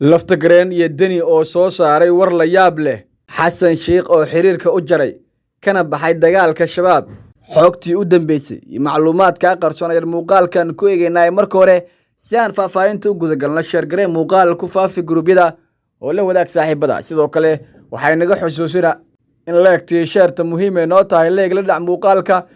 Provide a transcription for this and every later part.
laftagareen iyo deni oo soo saaray war la yaab leh. xasan sheikh oo xiriirka u jaray kana baxay dagaalka shabaab. xogtii u dambeysay iyo macluumaadka qarsoonayeen muuqaalkan ku eegaynaa marka hore si aan faahfaahinta u gudagalno sheergareen muuqaal ku faafi gruubyada oo la wadaag saaxiibada. sidoo kale waxay naga xusuusina in leegtii sheerta muhiim ee noo tahay leeg la dhac muuqaalka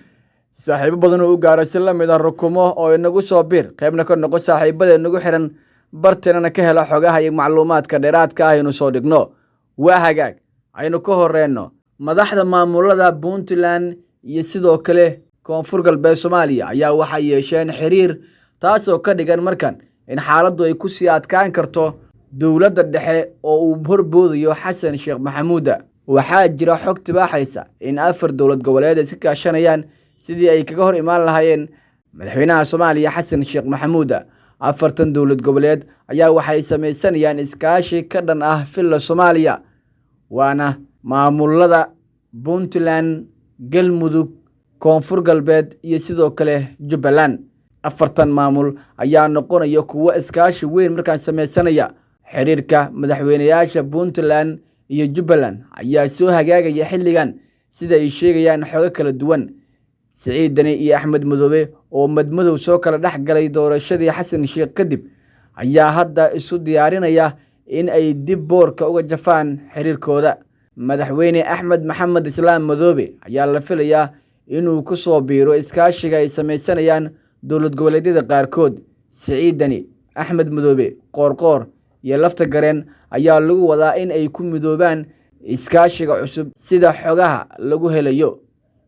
saaxiibo badan oo u gaaray si la mid ah rukumo oo inagu soo bir qaybna ka noqo saaxiibada inagu xiran barteena ka hela xogaha iyo macluumaadka dheeraadka ah inuu soo dhigno. waa hagaag aynu ka horeyno madaxda maamulada Puntland iyo sidoo kale Koonfur Galbeed Soomaaliya ayaa waxay yeesheen xiriir taasoo ka dhigan markan in xaaladdu ay ku sii adkaan karto dowladda dhexe oo uu horboodayo Xasan Sheikh Maxamuud. waxaa jira xog tibaaxaysa in 4 dowlad goboleed ay ka kaashanayaan sidii ay kaga hor imaan lahaayeen madaxweynaha Soomaaliya Xasan Sheikh Maxamuud. 4 dowlad goboleed ayaa waxay sameysanayaan iskaashi ka dhan ah filla Soomaaliya waana maamulada Puntland, Galmudug, Koonfur Galbeed iyo sidoo kale Jubbaland. 4 maamul ayaa noqonaya kuwo iskaashi weyn markaan sameysanaya. xiriirka madaxweynayaasha Puntland iyo Jubbaland ayaa soo hagaagaya xilligan sida ay sheegayaan xogo kala duwan. Siciid Dani iyo Axmed Madoobe oo madmadow soo kala dhex galay doorashadii Xasan Sheikh kadib ayaa hadda isu diyaarinaya in ay dib boorka uga jafaan xiriirkooda. madaxweyne Axmed Maxamed Islaam Madoobe ayaa la filayaa inuu ku soo biiro iskaashiga ay sameysanayaan dowlad goboleedyada qaarkood. Siciid Dani, Axmed Madoobe, Qoorqoor iyo Laftagareen ayaa lagu wadaa in ay ku midoobaan iskaashiga cusub sida xogaha lagu helayo.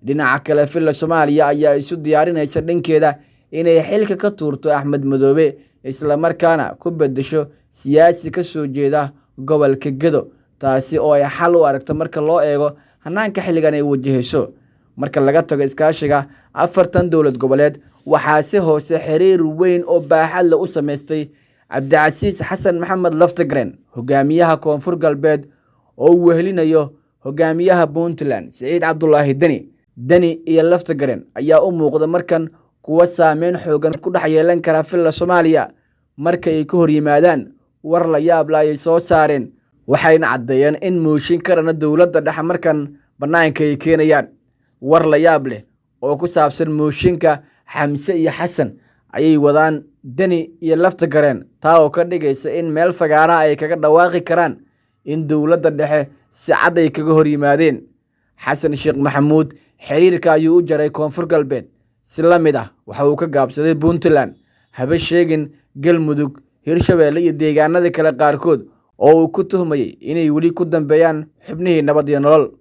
dhinaca kale filla Soomaaliya ayaa isu diyaarinaysa dhankeeda inay xilka ka tuurto Axmed Madoobe isla markaana ku bedesho siyaasi ka soo jeeda gobolka Gedo, taasi oo ay xal u aragto marka loo eego hanaanka xilligan ay wajahayso. marka laga tago iskaashiga 4 dowlad goboleed waxaa si hoose xiriir weyn oo baaxad leh u sameystay Cabdicasiis Xasan Maxamed Laftagareen, hogaamiyaha Koonfur Galbeed oo uu wehelinayo hogaamiyaha Puntland Siciid Cabdullaahi Dani. Dani iyo Laftagareen ayaa u muuqda markan kuwa saameyn xoogan ku dhex yeelan kara filla Soomaaliya marka ay ka hor yimaadaan war la yaab leh ay soo saareen. waxayna caddeeyeen in mooshin karana dowladda dhexe markan bannaanka ay keenayaan. war la yaab leh oo ku saabsan mooshinka Xamse iyo Xasan ayay wadaan Dani iyo Laftagareen, taa oo ka dhigaysa in meel fagaara ay kaga dhawaaqi karaan in dowladda dhexe si cad ay kaga hor yimaadeen. Xasan Sheikh Maxamuud xiriirka ayuu u jaray Koonfur Galbeed si la mid ah waxa uu ka gaabsaday Puntland, haba sheegin Galmudug, Hirshabeelle iyo deegaanada kale qaarkood oo uu ku tuhmayay inay weli ku dambeeyaan xubnihii nabad iyo nolol.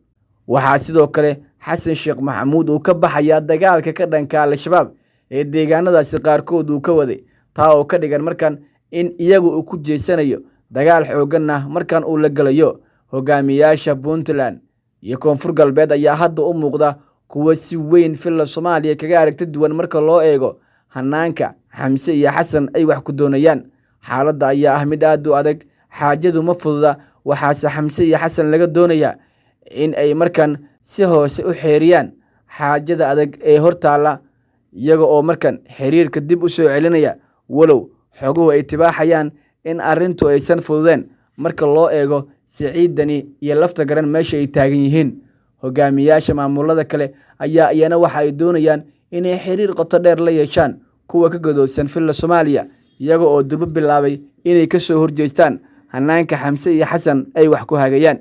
waxaa sidoo kale Xasan Sheikh Maxamuud uu ka baxayaa dagaalka ka dhanka al-shabaab ee deegaanadaasi qaarkood uu ka waday, taa oo ka dhigan markan in iyagu uu ku jeesanayo dagaal xooganna markan uu la galayo. hogaamiyaasha Puntland iyo Koonfur Galbeed ayaa hadda u muuqda kuwa si weyn filla Soomaaliya kaga aragti duwan marka loo eego hanaanka Xamse iyo Xasan ay wax ku doonayaan. xaaladda ayaa ah mid aad u adag, xaajadu ma fududa, waxaase Xamse iyo Xasan laga doonayaa in ay markan si hoose u xeeriyaan xaajada adag ee hortaala iyaga oo markan xiriirka dib u soo celinaya. walow xoguhu ay tibaaxayaan in arrintu aysan fududeen marka loo eego Siciid Dani iyo Laftagareen meesha ay taagan yihiin. hogaamiyaasha maamulada kale ayaa iyana waxa ay doonayaan inay xiriir qoto dheer la yeeshaan kuwa ka gadoosan filla Soomaaliya iyaga oo durba bilaabay inay ka soo horjeestaan hanaanka Xamse iyo Xasan ay wax ku hagayaan.